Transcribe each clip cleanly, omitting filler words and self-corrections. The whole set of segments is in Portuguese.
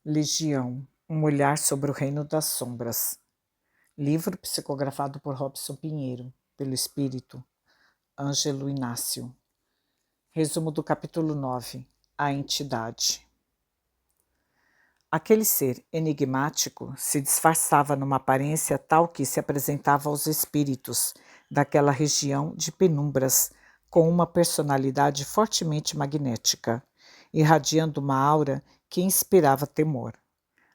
Legião, um olhar sobre o reino das sombras. Livro psicografado por Robson Pinheiro, pelo espírito Ângelo Inácio. Resumo do capítulo 9. A entidade. Aquele ser enigmático se disfarçava numa aparência tal que se apresentava aos espíritos daquela região de penumbras com uma personalidade fortemente magnética, irradiando uma aura que inspirava temor.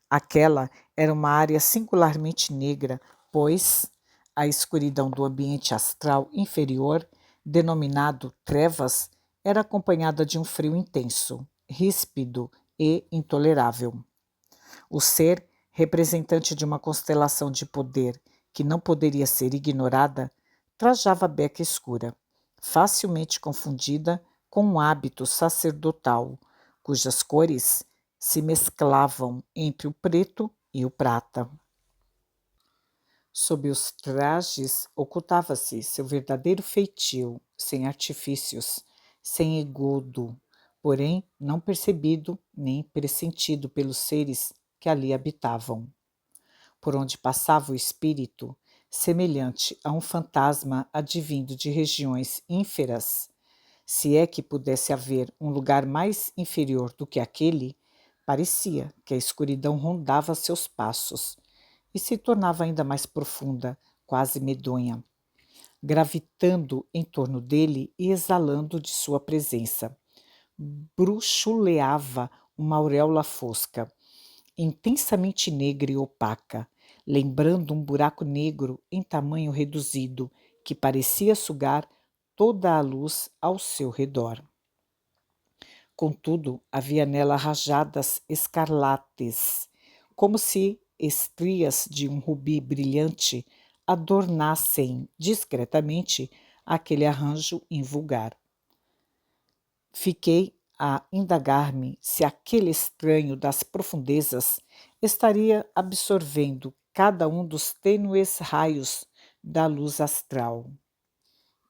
Aquela era uma área singularmente negra, pois a escuridão do ambiente astral inferior, denominado trevas, era acompanhada de um frio intenso, ríspido e intolerável. O ser, representante de uma constelação de poder que não poderia ser ignorada, trajava beca escura, facilmente confundida com um hábito sacerdotal, cujas cores se mesclavam entre o preto e o prata. Sob os trajes ocultava-se seu verdadeiro feitio, sem artifícios, sem engodo, porém não percebido nem pressentido pelos seres que ali habitavam. Por onde passava o espírito, semelhante a um fantasma advindo de regiões ínferas, se é que pudesse haver um lugar mais inferior do que aquele, parecia que a escuridão rondava seus passos e se tornava ainda mais profunda, quase medonha, gravitando em torno dele e exalando de sua presença. Bruxuleava uma auréola fosca, intensamente negra e opaca, lembrando um buraco negro em tamanho reduzido, que parecia sugar toda a luz ao seu redor. Contudo, havia nela rajadas escarlates, como se estrias de um rubi brilhante adornassem discretamente aquele arranjo invulgar. Fiquei a indagar-me se aquele estranho das profundezas estaria absorvendo cada um dos tênues raios da luz astral,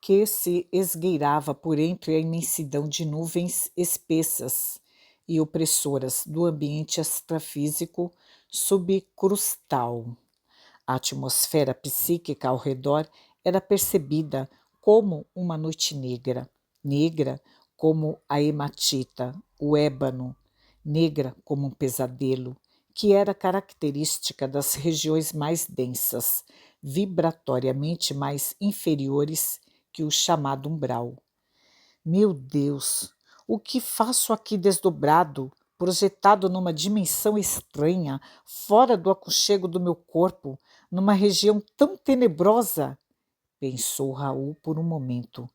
que se esgueirava por entre a imensidão de nuvens espessas e opressoras do ambiente extrafísico subcrustal. A atmosfera psíquica ao redor era percebida como uma noite negra, negra como a hematita, o ébano, negra como um pesadelo, que era característica das regiões mais densas, vibratoriamente mais inferiores que o chamado umbral. Meu Deus, o que faço aqui desdobrado, projetado numa dimensão estranha, fora do aconchego do meu corpo, numa região tão tenebrosa? Pensou Raul por um momento,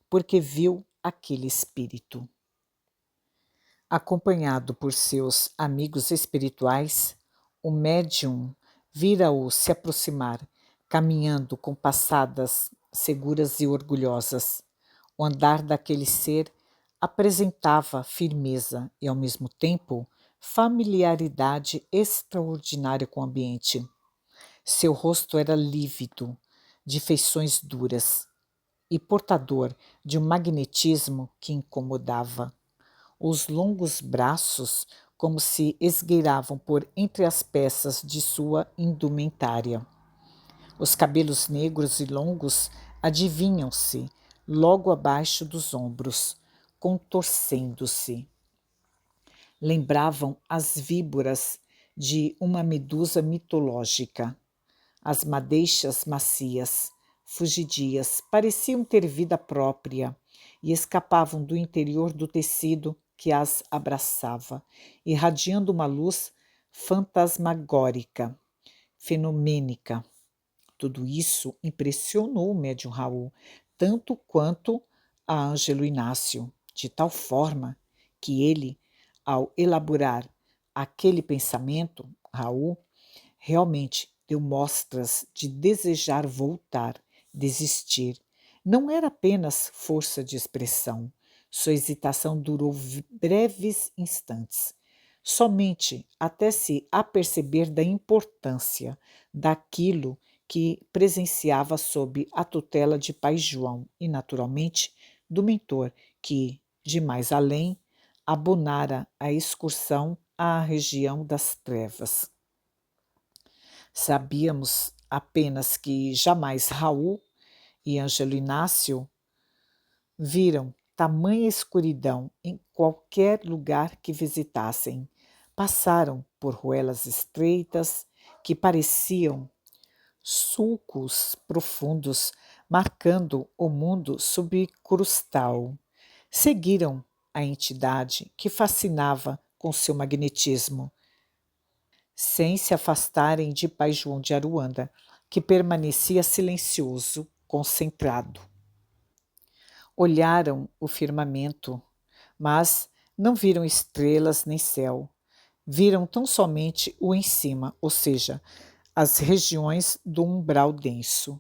porque viu aquele espírito. Acompanhado por seus amigos espirituais, o médium vira-o se aproximar, caminhando com passadas seguras e orgulhosas. O andar daquele ser apresentava firmeza e, ao mesmo tempo, familiaridade extraordinária com o ambiente. Seu rosto era lívido, de feições duras e portador de um magnetismo que incomodava. Os longos braços, como se esgueiravam por entre as peças de sua indumentária. Os cabelos negros e longos adivinham-se logo abaixo dos ombros, contorcendo-se. Lembravam as víboras de uma medusa mitológica. As madeixas macias, fugidias, pareciam ter vida própria e escapavam do interior do tecido que as abraçava, irradiando uma luz fantasmagórica, fenomênica. Tudo isso impressionou o médium Raul, tanto quanto a Ângelo Inácio, de tal forma que ele, ao elaborar aquele pensamento, Raul realmente deu mostras de desejar voltar, desistir. Não era apenas força de expressão. Sua hesitação durou breves instantes, somente até se aperceber da importância daquilo que presenciava sob a tutela de Pai João e, naturalmente, do mentor que, de mais além, abonara a excursão à região das trevas. Sabíamos apenas que jamais Raul e Ângelo Inácio viram tamanha escuridão em qualquer lugar que visitassem. Passaram por ruelas estreitas que pareciam sulcos profundos, marcando o mundo subcrustal. Seguiram a entidade que fascinava com seu magnetismo, sem se afastarem de Pai João de Aruanda, que permanecia silencioso, concentrado. Olharam o firmamento, mas não viram estrelas nem céu. Viram tão somente o em cima, ou seja, as regiões do umbral denso.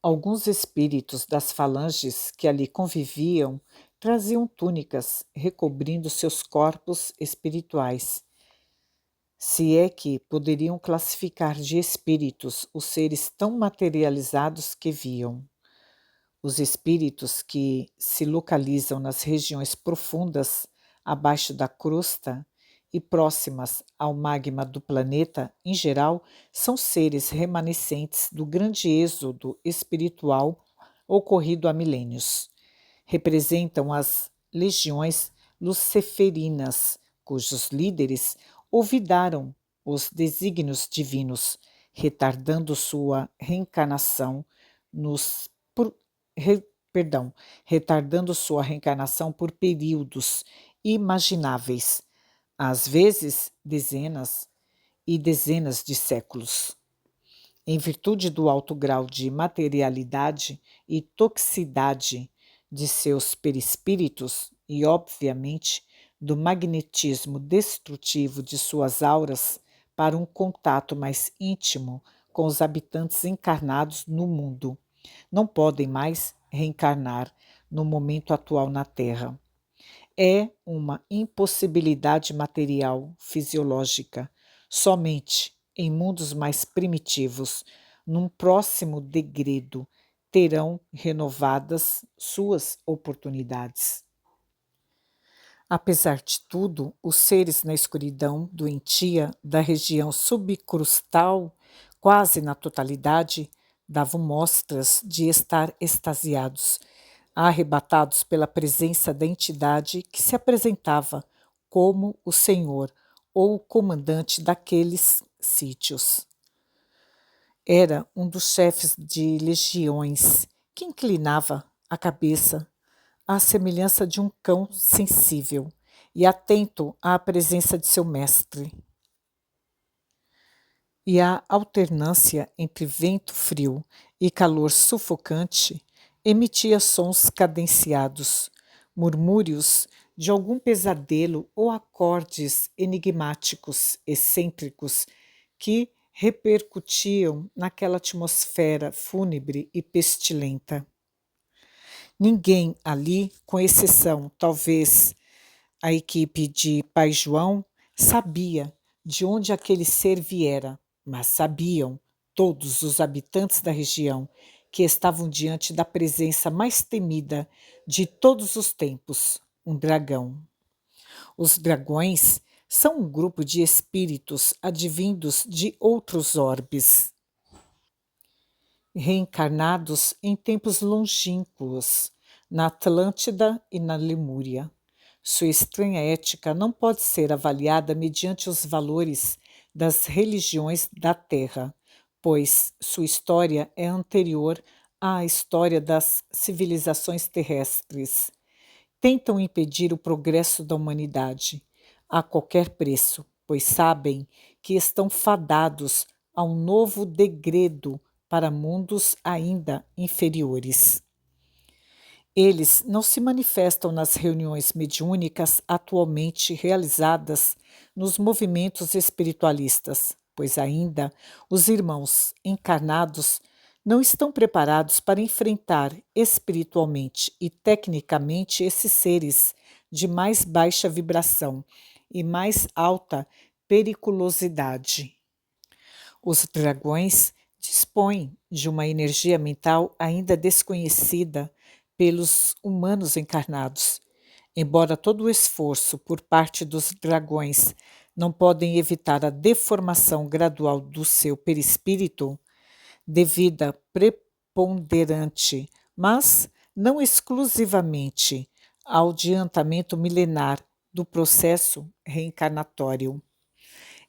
Alguns espíritos das falanges que ali conviviam traziam túnicas recobrindo seus corpos espirituais. Se é que poderiam classificar de espíritos os seres tão materializados que viam. Os espíritos que se localizam nas regiões profundas, abaixo da crosta e próximas ao magma do planeta, em geral, são seres remanescentes do grande êxodo espiritual ocorrido há milênios. Representam as legiões luciferinas, cujos líderes olvidaram os desígnios divinos, retardando sua reencarnação nos re- retardando sua reencarnação por períodos imagináveis, às vezes dezenas e dezenas de séculos. Em virtude do alto grau de materialidade e toxicidade de seus perispíritos e, obviamente, do magnetismo destrutivo de suas auras para um contato mais íntimo com os habitantes encarnados no mundo, não podem mais reencarnar no momento atual na Terra. É uma impossibilidade material, fisiológica. Somente em mundos mais primitivos, num próximo degredo, terão renovadas suas oportunidades. Apesar de tudo, os seres na escuridão doentia da região subcrustal, quase na totalidade, davam mostras de estar extasiados, arrebatados pela presença da entidade que se apresentava como o senhor ou o comandante daqueles sítios. Era um dos chefes de legiões que inclinava a cabeça à semelhança de um cão sensível e atento à presença de seu mestre. E a alternância entre vento frio e calor sufocante emitia sons cadenciados, murmúrios de algum pesadelo ou acordes enigmáticos, excêntricos, que repercutiam naquela atmosfera fúnebre e pestilenta. Ninguém ali, com exceção, talvez, a equipe de Pai João, sabia de onde aquele ser viera, mas sabiam todos os habitantes da região que estavam diante da presença mais temida de todos os tempos, um dragão. Os dragões são um grupo de espíritos advindos de outros orbes, reencarnados em tempos longínquos, na Atlântida e na Lemúria. Sua estranha ética não pode ser avaliada mediante os valores das religiões da Terra, pois sua história é anterior à história das civilizações terrestres. Tentam impedir o progresso da humanidade a qualquer preço, pois sabem que estão fadados a um novo degredo para mundos ainda inferiores. Eles não se manifestam nas reuniões mediúnicas atualmente realizadas nos movimentos espiritualistas, pois ainda os irmãos encarnados não estão preparados para enfrentar espiritualmente e tecnicamente esses seres de mais baixa vibração e mais alta periculosidade. Os dragões dispõem de uma energia mental ainda desconhecida pelos humanos encarnados. Embora todo o esforço por parte dos dragões não podem evitar a deformação gradual do seu perispírito, devida preponderante, mas não exclusivamente, ao adiantamento milenar do processo reencarnatório.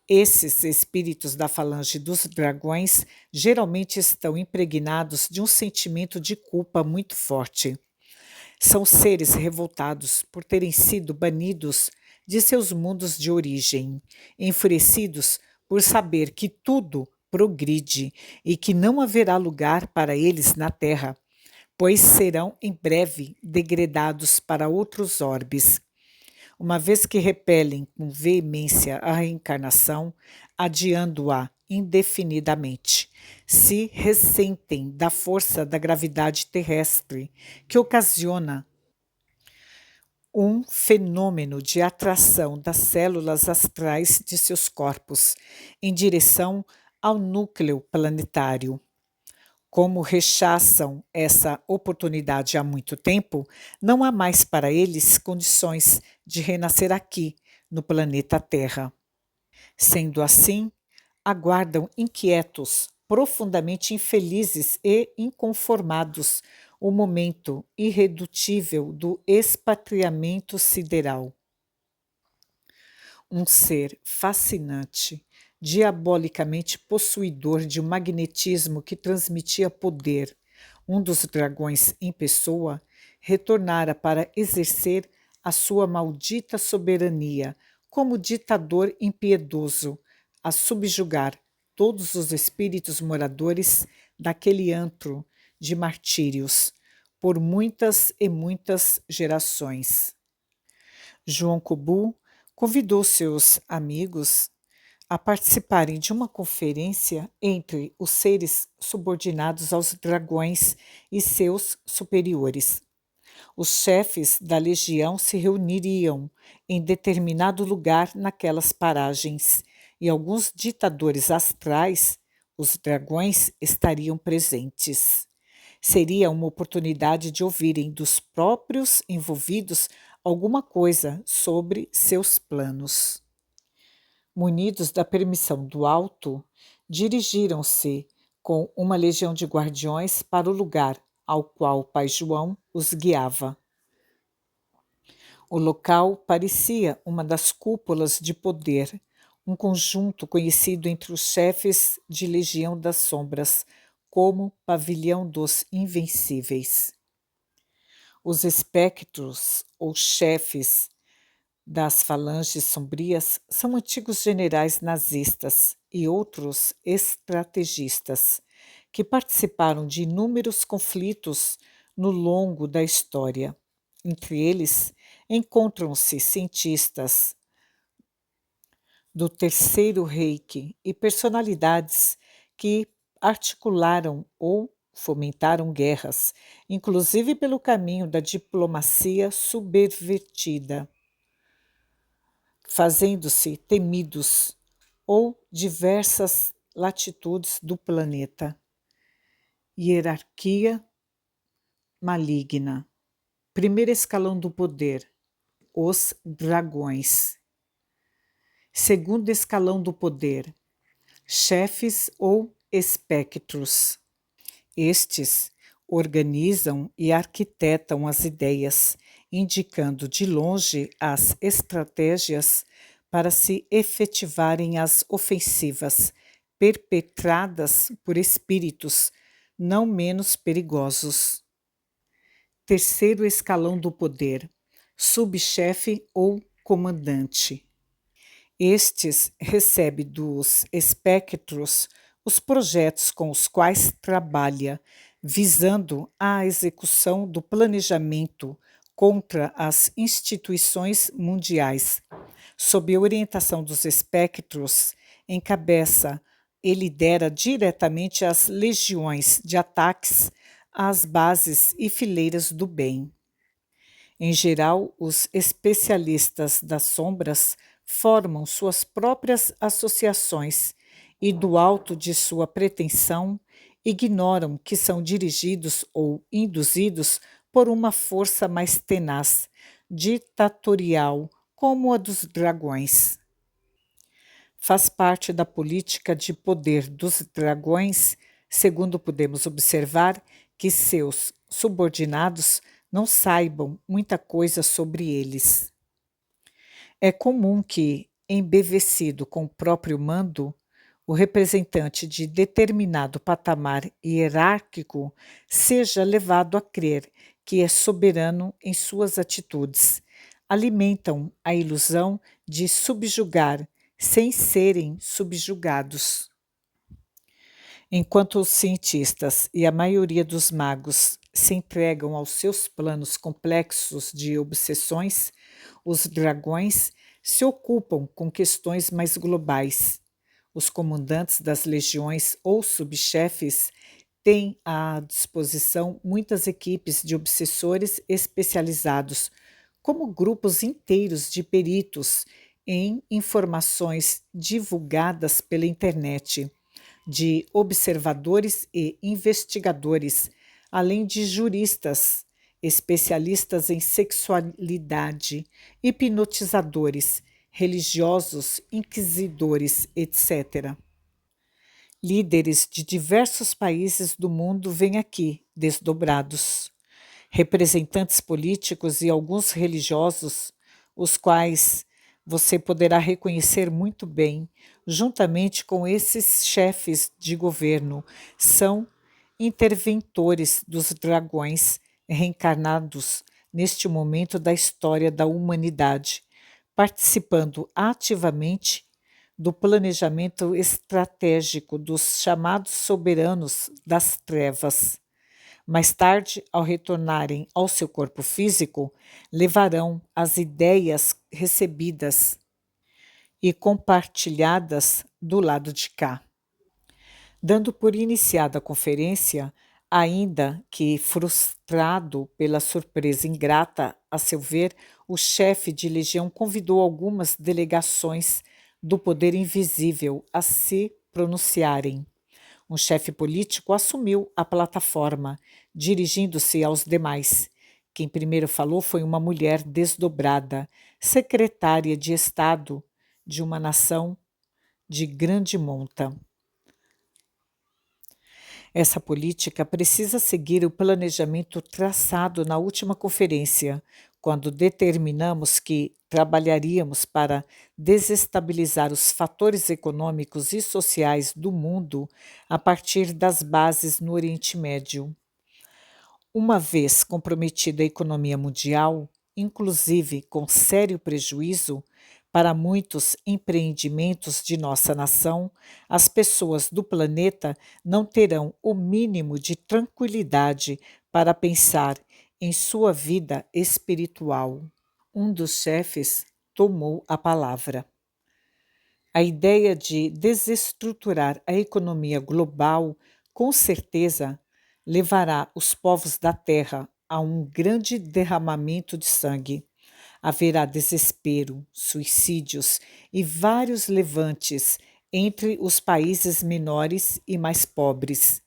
Esses espíritos da falange dos dragões geralmente estão impregnados de um sentimento de culpa muito forte. São seres revoltados por terem sido banidos de seus mundos de origem, enfurecidos por saber que tudo progride e que não haverá lugar para eles na Terra, pois serão em breve degradados para outros orbes. Uma vez que repelem com veemência a reencarnação, adiando-a indefinidamente, se ressentem da força da gravidade terrestre, que ocasiona um fenômeno de atração das células astrais de seus corpos em direção ao núcleo planetário. Como rechaçam essa oportunidade há muito tempo, não há mais para eles condições de renascer aqui, no planeta Terra. Sendo assim, aguardam inquietos, profundamente infelizes e inconformados o momento irredutível do expatriamento sideral. Um ser fascinante, diabolicamente possuidor de um magnetismo que transmitia poder, um dos dragões em pessoa, retornara para exercer a sua maldita soberania como ditador impiedoso, a subjugar todos os espíritos moradores daquele antro de martírios, por muitas e muitas gerações. João Kobu convidou seus amigos a participarem de uma conferência entre os seres subordinados aos dragões e seus superiores. Os chefes da legião se reuniriam em determinado lugar naquelas paragens e alguns ditadores astrais, os dragões, estariam presentes. Seria uma oportunidade de ouvirem dos próprios envolvidos alguma coisa sobre seus planos. Munidos da permissão do alto, dirigiram-se com uma legião de guardiões para o lugar ao qual o pai João os guiava. O local parecia uma das cúpulas de poder, um conjunto conhecido entre os chefes de Legião das Sombras como Pavilhão dos Invencíveis. Os espectros, ou chefes das falanges sombrias, são antigos generais nazistas e outros estrategistas que participaram de inúmeros conflitos no longo da história. Entre eles, encontram-se cientistas do Terceiro Reich e personalidades que articularam ou fomentaram guerras, inclusive pelo caminho da diplomacia subvertida, fazendo-se temidos ou diversas latitudes do planeta. Hierarquia maligna. Primeiro escalão do poder, os dragões. Segundo escalão do poder, chefes ou espectros. Estes organizam e arquitetam as ideias, indicando de longe as estratégias para se efetivarem as ofensivas perpetradas por espíritos não menos perigosos. Terceiro escalão do poder, subchefe ou comandante. Estes recebe dos espectros os projetos com os quais trabalha, visando a execução do planejamento contra as instituições mundiais. Sob a orientação dos espectros, encabeça e lidera diretamente as legiões de ataques às bases e fileiras do bem. Em geral, os especialistas das sombras formam suas próprias associações e, do alto de sua pretensão, ignoram que são dirigidos ou induzidos por uma força mais tenaz, ditatorial como a dos dragões. Faz parte da política de poder dos dragões, segundo podemos observar, que seus subordinados não saibam muita coisa sobre eles. É comum que, embevecido com o próprio mando, o representante de determinado patamar hierárquico seja levado a crer que é soberano em suas atitudes. Alimentam a ilusão de subjugar sem serem subjugados. Enquanto os cientistas e a maioria dos magos se entregam aos seus planos complexos de obsessões, os dragões se ocupam com questões mais globais. Os comandantes das legiões ou subchefes têm à disposição muitas equipes de obsessores especializados, como grupos inteiros de peritos em informações divulgadas pela internet, de observadores e investigadores, além de juristas, especialistas em sexualidade, hipnotizadores, religiosos, inquisidores, etc. Líderes de diversos países do mundo vêm aqui, desdobrados. Representantes políticos e alguns religiosos, os quais você poderá reconhecer muito bem, juntamente com esses chefes de governo, são interventores dos dragões reencarnados neste momento da história da humanidade, participando ativamente do planejamento estratégico dos chamados soberanos das trevas. Mais tarde, ao retornarem ao seu corpo físico, levarão as ideias recebidas e compartilhadas do lado de cá. Dando por iniciada a conferência, ainda que frustrado pela surpresa ingrata, a seu ver, o chefe de legião convidou algumas delegações do poder invisível a se pronunciarem. Um chefe político assumiu a plataforma, dirigindo-se aos demais. Quem primeiro falou foi uma mulher desdobrada, secretária de Estado de uma nação de grande monta. Essa política precisa seguir o planejamento traçado na última conferência, quando determinamos que trabalharíamos para desestabilizar os fatores econômicos e sociais do mundo a partir das bases no Oriente Médio. Uma vez comprometida a economia mundial, inclusive com sério prejuízo para muitos empreendimentos de nossa nação, as pessoas do planeta não terão o mínimo de tranquilidade para pensar em sua vida espiritual. Um dos chefes tomou a palavra. A ideia de desestruturar a economia global, com certeza, levará os povos da Terra a um grande derramamento de sangue. Haverá desespero, suicídios e vários levantes entre os países menores e mais pobres.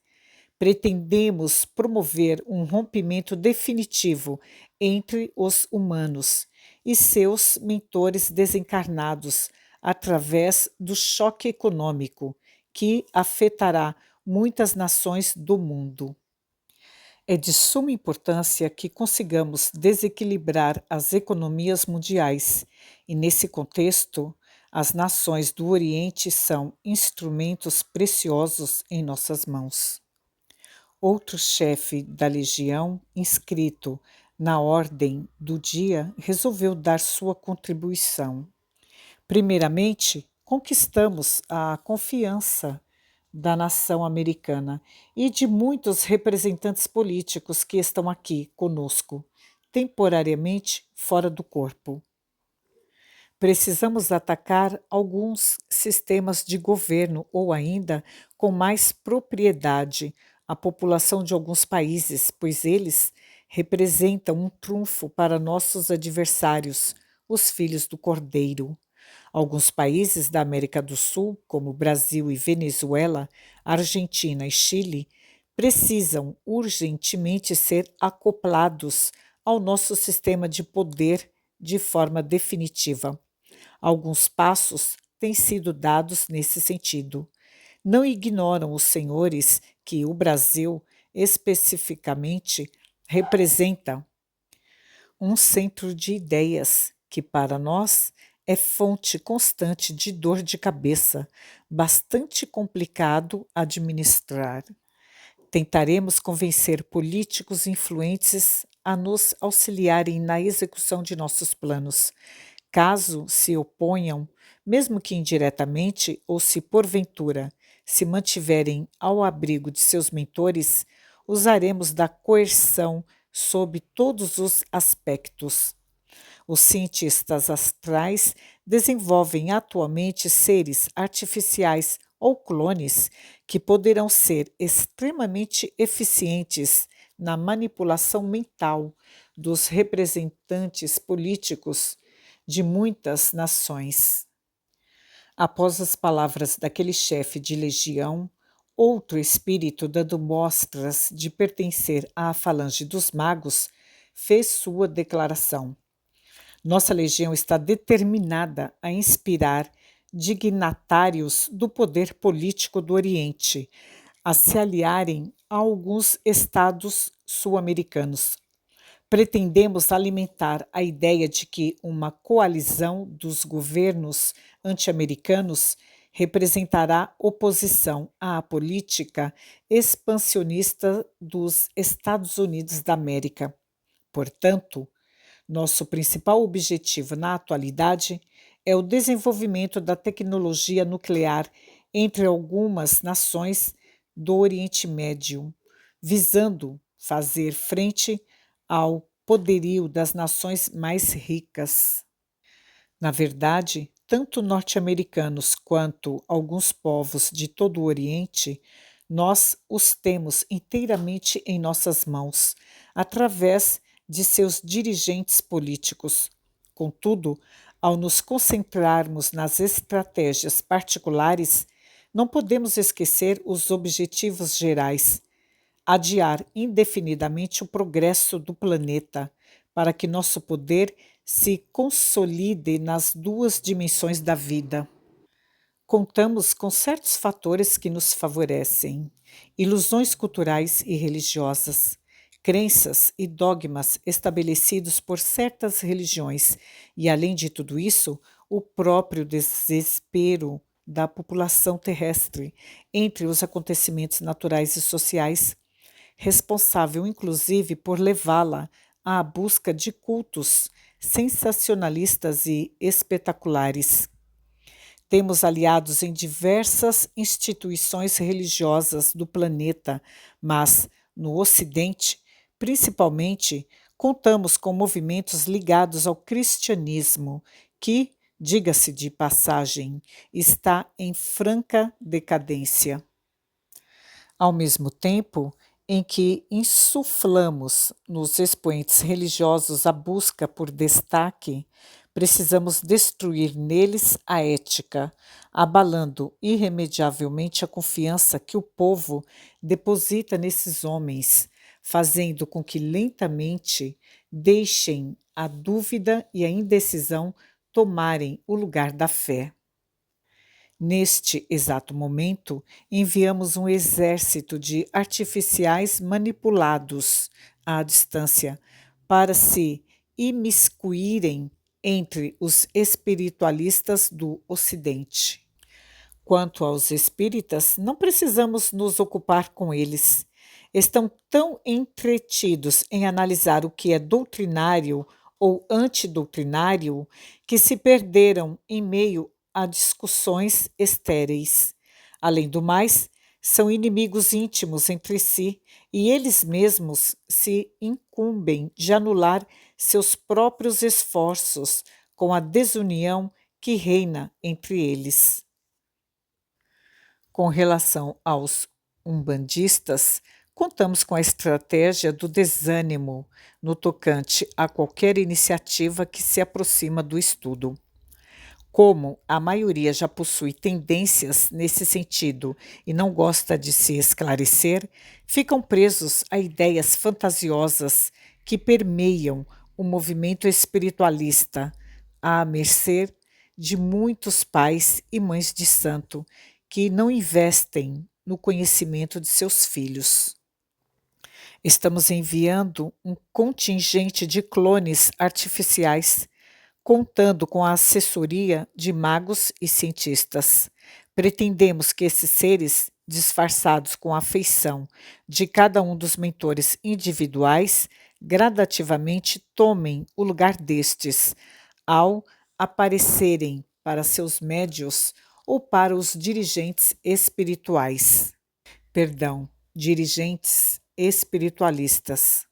Pretendemos promover um rompimento definitivo entre os humanos e seus mentores desencarnados através do choque econômico que afetará muitas nações do mundo. É de suma importância que consigamos desequilibrar as economias mundiais, e nesse contexto, as nações do Oriente são instrumentos preciosos em nossas mãos. Outro chefe da legião, inscrito na ordem do dia, resolveu dar sua contribuição. Primeiramente, conquistamos a confiança da nação americana e de muitos representantes políticos que estão aqui conosco, temporariamente fora do corpo. Precisamos atacar alguns sistemas de governo ou ainda, com mais propriedade, a população de alguns países, pois eles representam um trunfo para nossos adversários, os filhos do Cordeiro. Alguns países da América do Sul, como Brasil e Venezuela, Argentina e Chile, precisam urgentemente ser acoplados ao nosso sistema de poder de forma definitiva. Alguns passos têm sido dados nesse sentido. Não ignoram os senhores que o Brasil, especificamente, representa um centro de ideias que, para nós, é fonte constante de dor de cabeça, bastante complicado administrar. Tentaremos convencer políticos influentes a nos auxiliarem na execução de nossos planos. Caso se oponham, mesmo que indiretamente ou se porventura se mantiverem ao abrigo de seus mentores, usaremos da coerção sob todos os aspectos. Os cientistas astrais desenvolvem atualmente seres artificiais ou clones que poderão ser extremamente eficientes na manipulação mental dos representantes políticos de muitas nações. Após as palavras daquele chefe de legião, outro espírito, dando mostras de pertencer à falange dos magos, fez sua declaração. Nossa legião está determinada a inspirar dignatários do poder político do Oriente a se aliarem a alguns estados sul-americanos. Pretendemos alimentar a ideia de que uma coalizão dos governos anti-americanos representará oposição à política expansionista dos Estados Unidos da América. Portanto, nosso principal objetivo na atualidade é o desenvolvimento da tecnologia nuclear entre algumas nações do Oriente Médio, visando fazer frente ao poderio das nações mais ricas. Na verdade, tanto norte-americanos quanto alguns povos de todo o Oriente, nós os temos inteiramente em nossas mãos, através de seus dirigentes políticos. Contudo, ao nos concentrarmos nas estratégias particulares, não podemos esquecer os objetivos gerais. Adiar indefinidamente o progresso do planeta, para que nosso poder se consolide nas duas dimensões da vida. Contamos com certos fatores que nos favorecem: ilusões culturais e religiosas, crenças e dogmas estabelecidos por certas religiões, e, além de tudo isso, o próprio desespero da população terrestre entre os acontecimentos naturais e sociais, responsável inclusive por levá-la à busca de cultos sensacionalistas e espetaculares. Temos aliados em diversas instituições religiosas do planeta, mas, no Ocidente, principalmente, contamos com movimentos ligados ao cristianismo, que, diga-se de passagem, está em franca decadência. Ao mesmo tempo em que insuflamos nos expoentes religiosos a busca por destaque, precisamos destruir neles a ética, abalando irremediavelmente a confiança que o povo deposita nesses homens, fazendo com que lentamente deixem a dúvida e a indecisão tomarem o lugar da fé. Neste exato momento, enviamos um exército de artificiais manipulados à distância para se imiscuírem entre os espiritualistas do Ocidente. Quanto aos espíritas, não precisamos nos ocupar com eles. Estão tão entretidos em analisar o que é doutrinário ou antidoutrinário que se perderam em meio a discussões estéreis. Além do mais, são inimigos íntimos entre si e eles mesmos se incumbem de anular seus próprios esforços com a desunião que reina entre eles. Com relação aos umbandistas, contamos com a estratégia do desânimo no tocante a qualquer iniciativa que se aproxima do estudo. Como a maioria já possui tendências nesse sentido e não gosta de se esclarecer, ficam presos a ideias fantasiosas que permeiam o movimento espiritualista, à mercê de muitos pais e mães de santo que não investem no conhecimento de seus filhos. Estamos enviando um contingente de clones artificiais, contando com a assessoria de magos e cientistas. Pretendemos que esses seres, disfarçados com a afeição de cada um dos mentores individuais, gradativamente tomem o lugar destes, ao aparecerem para seus médios ou para os dirigentes espirituais. Perdão, dirigentes espiritualistas.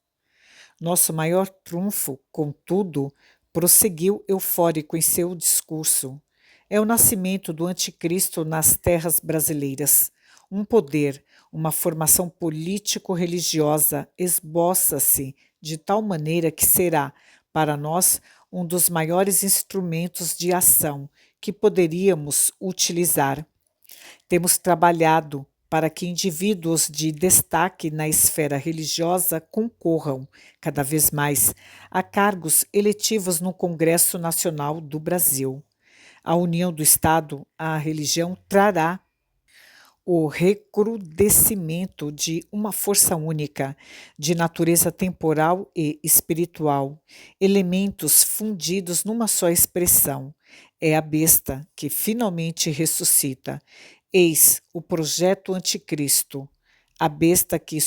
Nosso maior trunfo, contudo, prosseguiu eufórico em seu discurso, é o nascimento do anticristo nas terras brasileiras. Um poder, uma formação político-religiosa esboça-se de tal maneira que será, para nós, um dos maiores instrumentos de ação que poderíamos utilizar. Temos trabalhado para que indivíduos de destaque na esfera religiosa concorram, cada vez mais, a cargos eletivos no Congresso Nacional do Brasil. A união do Estado à religião trará o recrudescimento de uma força única, de natureza temporal e espiritual, elementos fundidos numa só expressão. É a besta que finalmente ressuscita. Eis o projeto anticristo, a besta que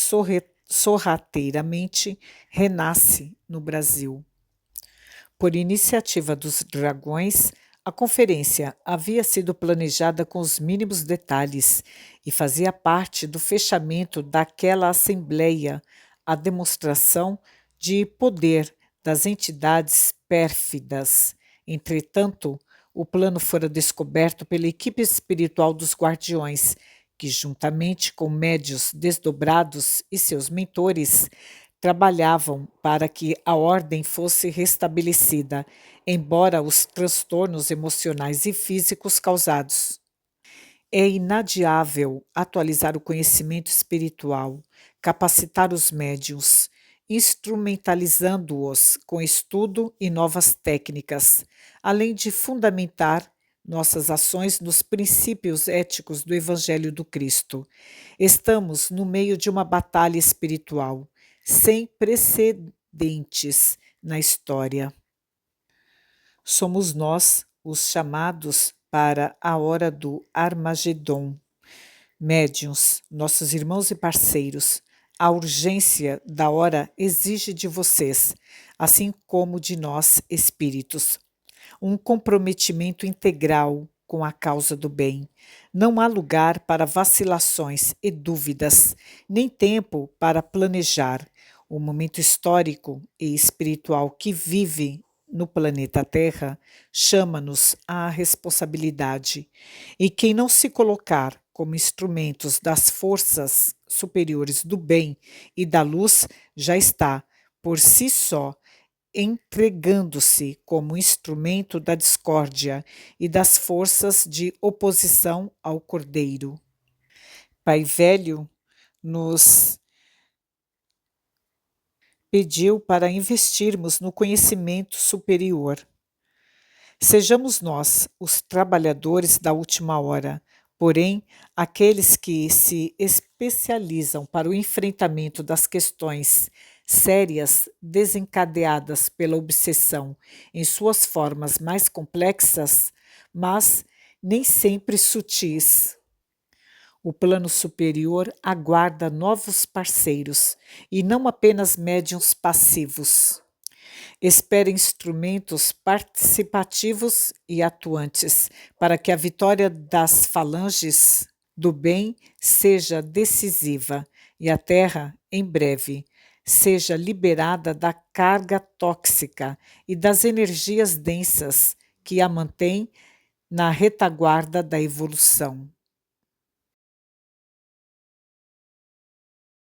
sorrateiramente renasce no Brasil. Por iniciativa dos dragões, a conferência havia sido planejada com os mínimos detalhes e fazia parte do fechamento daquela assembleia, a demonstração de poder das entidades pérfidas. Entretanto, o plano fora descoberto pela equipe espiritual dos guardiões, que, juntamente com médios desdobrados e seus mentores, trabalhavam para que a ordem fosse restabelecida, embora os transtornos emocionais e físicos causados. É inadiável atualizar o conhecimento espiritual, capacitar os médiuns, instrumentalizando-os com estudo e novas técnicas, além de fundamentar nossas ações nos princípios éticos do Evangelho do Cristo. Estamos no meio de uma batalha espiritual sem precedentes na história. Somos nós os chamados para a hora do Armagedon. Médiuns, nossos irmãos e parceiros, a urgência da hora exige de vocês, assim como de nós, espíritos, um comprometimento integral com a causa do bem. Não há lugar para vacilações e dúvidas, nem tempo para planejar. O momento histórico e espiritual que vive no planeta Terra chama-nos à responsabilidade. E quem não se colocar como instrumentos das forças superiores do bem e da luz já está, por si só, entregando-se como instrumento da discórdia e das forças de oposição ao Cordeiro. Pai Velho nos pediu para investirmos no conhecimento superior. Sejamos nós os trabalhadores da última hora, porém, aqueles que se especializam para o enfrentamento das questões sérias desencadeadas pela obsessão em suas formas mais complexas, mas nem sempre sutis. O plano superior aguarda novos parceiros e não apenas médiuns passivos. Espere instrumentos participativos e atuantes para que a vitória das falanges do bem seja decisiva e a Terra, em breve, seja liberada da carga tóxica e das energias densas que a mantêm na retaguarda da evolução.